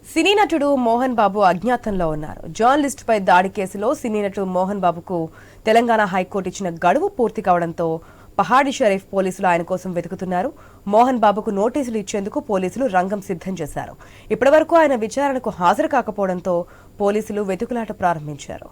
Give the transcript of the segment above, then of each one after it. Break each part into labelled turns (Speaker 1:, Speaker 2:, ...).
Speaker 1: సినీ నటుడు మోహన్ బాబు అజ్ఞాతంలో ఉన్నారు. జర్నలిస్ట్ పై దాడి కేసులో సినీ నటుడు మోహన్ బాబుకు తెలంగాణ హైకోర్టు ఇచ్చిన గడువు పూర్తి కావడంతో పహాడి షరీఫ్ పోలీసులు ఆయన కోసం వెతుకుతున్నారు. మోహన్ బాబుకు నోటీసులు ఇచ్చేందుకు పోలీసులు రంగం సిద్ధం చేశారు. ఇప్పటివరకు ఆయన విచారణకు హాజరు కాకపోవడంతో పోలీసులు వెతుకులాట ప్రారంభించారు.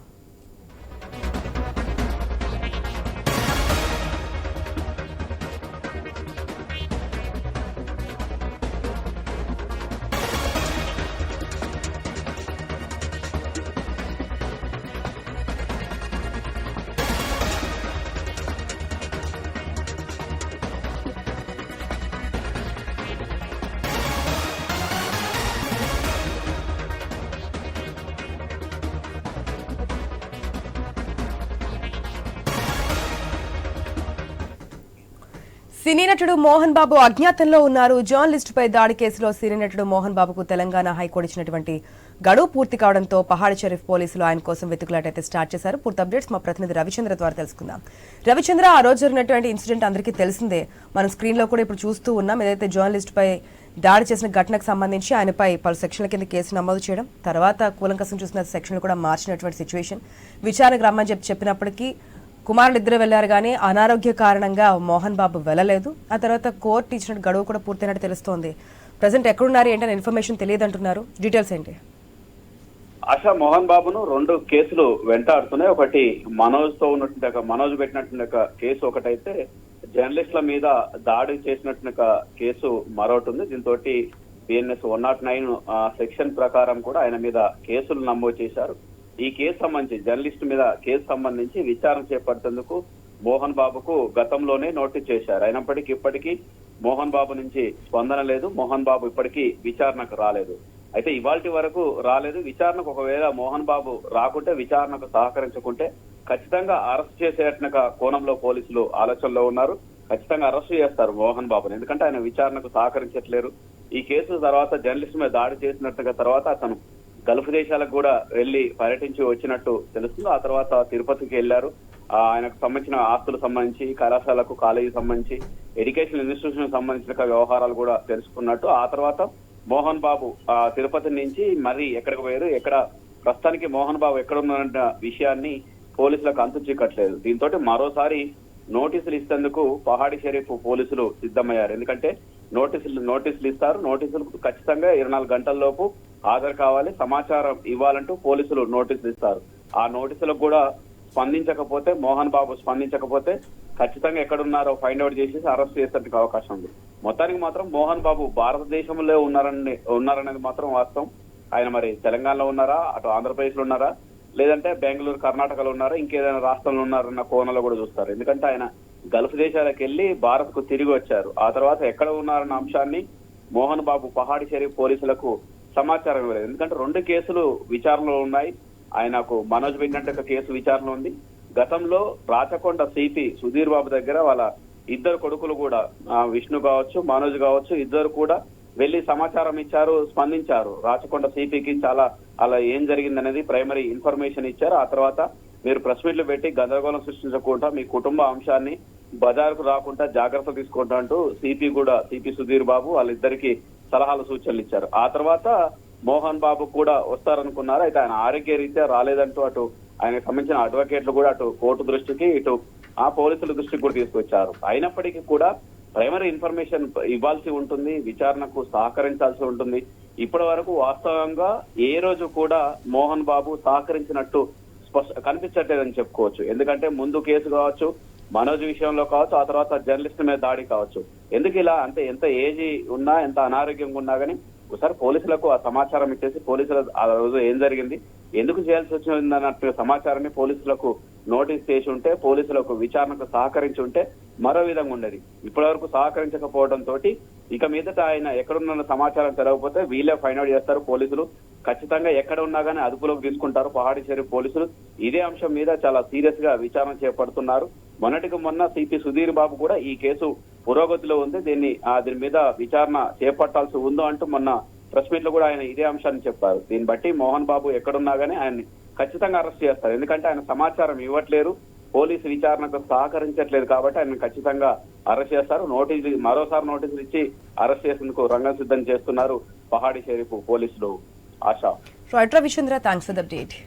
Speaker 1: సినీ నటుడు మోహన్ బాబు అజ్ఞాతంలో ఉన్నారు. జర్నలిస్టుపై దాడి కేసులో సినీ నటుడు మోహన్ బాబుకు తెలంగాణ హైకోర్టు ఇచ్చినటువంటి గడువు పూర్తి కావడంతో పహాడి షరీఫ్ పోలీసులు ఆయన కోసం వెతుకులాట అయితే స్టార్ట్ చేశారు. పూర్తి అప్డేట్స్ మా ప్రతినిధి రవిచంద్ర ద్వారా తెలుసుకుందాం. రవిచంద్ర, ఆ రోజు జరిగినటువంటి ఇన్సిడెంట్ అందరికీ తెలిసిందే. మనం స్క్రీన్ లో కూడా ఇప్పుడు చూస్తూ ఉన్నాం. ఏదైతే జర్నలిస్టుపై దాడి చేసిన ఘటనకు సంబంధించి ఆయనపై పలు సెక్షన్ల కింద కేసు నమోదు చేయడం, తర్వాత కూలంకసం చూసిన సెక్షన్లు కూడా మార్చినటువంటి సిచ్యువేషన్. విచారణకు రమ్మని చెప్పినప్పటికీ కుమారులు ఇద్దరు వెళ్లారు, కానీ అనారోగ్య కారణంగా మోహన్ బాబు వెళ్లలేదు. ఆ తర్వాత కోర్టు ఇచ్చిన గడువు కూడా పూర్తయినట్టు తెలుస్తోంది. ప్రజెంట్ ఎక్కడున్నారు ఏంటనే ఇన్ఫర్మేషన్ తెలియదంటున్నారు. డీటెయిల్స్ ఏంటి?
Speaker 2: ఆశా, మోహన్ బాబును 2 కేసులు వెంటాడుతున్నాయి. ఒకటి మనోజ్ తో ఉన్నటువంటి మనోజ్ పెట్టినటువంటి కేసు ఒకటైతే, జర్నలిస్టుల మీద దాడి చేసినటువంటి కేసు మరొకటి ఉంది. దీంతో బిఎన్ఎస్ 109 సెక్షన్ ప్రకారం కూడా ఆయన మీద కేసులు నమోదు చేశారు. ఈ కేసు సంబంధించి జర్నలిస్ట్ మీద కేసు సంబంధించి విచారణ చేపట్టేందుకు మోహన్ బాబుకు గతంలోనే నోటీస్ చేశారు. అయినప్పటికీ ఇప్పటికీ మోహన్ బాబు నుంచి స్పందన లేదు. మోహన్ బాబు ఇప్పటికీ విచారణకు రాలేదు. అయితే ఇవాల్టి వరకు రాలేదు. విచారణకు ఒకవేళ మోహన్ బాబు రాకుంటే, విచారణకు సహకరించకుంటే ఖచ్చితంగా అరెస్ట్ చేసేట కోణంలో పోలీసులు ఆలోచనలో ఉన్నారు. ఖచ్చితంగా అరెస్ట్ చేస్తారు మోహన్ బాబుని, ఎందుకంటే ఆయన విచారణకు సహకరించట్లేరు. ఈ కేసు తర్వాత జర్నలిస్ట్ మీద దాడి చేసినట్టుగా తర్వాత అతను గల్ఫ్ దేశాలకు కూడా వెళ్లి పర్యటించి వచ్చినట్టు తెలుస్తుంది. ఆ తర్వాత తిరుపతికి వెళ్లారు. ఆయనకు సంబంధించిన ఆస్తులకు సంబంధించి, కళాశాలకు, కాలేజీకి సంబంధించి, ఎడ్యుకేషన్ ఇన్స్టిట్యూషన్ సంబంధించిన వ్యవహారాలు కూడా తెలుసుకున్నట్టు. ఆ తర్వాత మోహన్ బాబు తిరుపతి నుంచి మరి ఎక్కడికి పోయారు, ఎక్కడ ప్రస్తుతానికి మోహన్ బాబు ఎక్కడున్న విషయాన్ని పోలీసులకు అంతు చిక్కట్లేదు. దీంతో మరోసారి నోటీసులు ఇస్తేందుకు పహాడి షరీఫ్ పోలీసులు సిద్ధమయ్యారు. ఎందుకంటే నోటీసులు ఇస్తారు. నోటీసులు ఖచ్చితంగా 24 గంటల్లోపు హాజరు కావాలి, సమాచారం ఇవ్వాలంటూ పోలీసులు నోటీసులు ఇస్తారు. ఆ నోటీసులకు కూడా స్పందించకపోతే, మోహన్ బాబు స్పందించకపోతే ఖచ్చితంగా ఎక్కడున్నారో ఫైండ్ అవుట్ చేసేసి అరెస్ట్ చేసేందుకు అవకాశం ఉంది. మొత్తానికి మాత్రం మోహన్ బాబు భారతదేశంలో ఉన్నారనేది మాత్రం వాస్తవం. ఆయన మరి తెలంగాణలో ఉన్నారా, అటు ఆంధ్రప్రదేశ్ లో ఉన్నారా, లేదంటే బెంగళూరు, కర్ణాటకలో ఉన్నారా, ఇంకేదైనా రాష్ట్రంలో ఉన్నారన్న కోణంలో కూడా చూస్తారు. ఎందుకంటే ఆయన గల్ఫ్ దేశాలకు వెళ్లి భారత్ కు తిరిగి వచ్చారు. ఆ తర్వాత ఎక్కడ ఉన్నారన్న అంశాన్ని మోహన్ బాబు పహాడి షరీఫ్ పోలీసులకు సమాచారం ఇవ్వలేదు. ఎందుకంటే 2 కేసులు విచారణలో ఉన్నాయి. ఆయనకు మనోజ్ పెట్టినట్టు కేసు విచారణ ఉంది. గతంలో రాచకొండ సిపి సుధీర్ బాబు దగ్గర వాళ్ళ 2 కొడుకులు కూడా, విష్ణు కావచ్చు, మనోజ్ కావచ్చు, ఇద్దరు కూడా వెళ్లి సమాచారం ఇచ్చారు, స్పందించారు. రాచకొండ సిపికి చాలా అలా ఏం జరిగింది అనేది ప్రైమరీ ఇన్ఫర్మేషన్ ఇచ్చారు. ఆ తర్వాత మీరు ప్రెస్ మీట్లు పెట్టి గందరగోళం సృష్టించకుండా మీ కుటుంబ అంశాన్ని బజారుకు రాకుండా జాగ్రత్త తీసుకుంటా అంటూ సిపి సుధీర్ బాబు వాళ్ళిద్దరికి సలహాలు, సూచనలు ఇచ్చారు. ఆ తర్వాత మోహన్ బాబు కూడా వస్తారనుకున్నారు. అయితే ఆయన ఆరోగ్య రీత్యా రాలేదంటూ అటు ఆయనకు సంబంధించిన అడ్వకేట్లు కూడా అటు కోర్టు దృష్టికి, ఇటు ఆ పోలీసుల దృష్టికి కూడా తీసుకొచ్చారు. అయినప్పటికీ కూడా ప్రైమరీ ఇన్ఫర్మేషన్ ఇవ్వాల్సి ఉంటుంది, విచారణకు సహకరించాల్సి ఉంటుంది. ఇప్పటి వరకు వాస్తవంగా ఏ రోజు కూడా మోహన్ బాబు సహకరించినట్టు కనిపించట్లేదని చెప్పుకోవచ్చు. ఎందుకంటే ముందు కేసు కావచ్చు, మనోజ్ విషయంలో కావచ్చు, ఆ తర్వాత జర్నలిస్ట్ మీద దాడి కావచ్చు. ఎందుకు ఇలా అంటే, ఎంత ఏజ్ ఉన్నా, ఎంత అనారోగ్యంగా ఉన్నా కానీ ఒకసారి పోలీసులకు ఆ సమాచారం ఇచ్చేసి, పోలీసులు ఆ రోజు ఏం జరిగింది, ఎందుకు చేయాల్సి వచ్చిందన్నట్టు సమాచారాన్ని పోలీసులకు నోటీస్ చేసి ఉంటే, పోలీసులకు విచారణకు సహకరించి ఉంటే మరో విధంగా ఉండేది. ఇప్పటి వరకు సహకరించకపోవడంతో ఇక మీదట ఆయన ఎక్కడున్న సమాచారం తెలవకపోతే వీళ్ళే ఫైండ్ అవుట్ చేస్తారు పోలీసులు. ఖచ్చితంగా ఎక్కడ ఉన్నా కానీ అదుపులోకి తీసుకుంటారు పహాడి షరీఫ్ పోలీసులు. ఇదే అంశం మీద చాలా సీరియస్ గా విచారణ చేపడుతున్నారు. మొన్నటికి మొన్న సిపి సుధీర్ బాబు కూడా ఈ కేసు పురోగతిలో ఉంది, దీని మీద విచారణ చేపట్టాల్సి ఉందో అంటూ మొన్న ప్రెస్ మీట్ లో కూడా ఆయన ఇదే అంశాన్ని చెప్పారు. దీన్ని బట్టి మోహన్ బాబు ఎక్కడున్నా గానీ ఆయన్ని ఖచ్చితంగా అరెస్ట్ చేస్తారు. ఎందుకంటే ఆయన సమాచారం ఇవ్వట్లేరు, పోలీసు విచారణకు సహకరించట్లేదు కాబట్టి ఆయన ఖచ్చితంగా అరెస్ట్ చేస్తారు. మరోసారి నోటీసులు ఇచ్చి అరెస్ట్ చేసేందుకు రంగం సిద్ధం చేస్తున్నారు పహాడి షరీఫ్ పోలీసులు. Asha.
Speaker 1: Right Ravichandra, thanks for the update.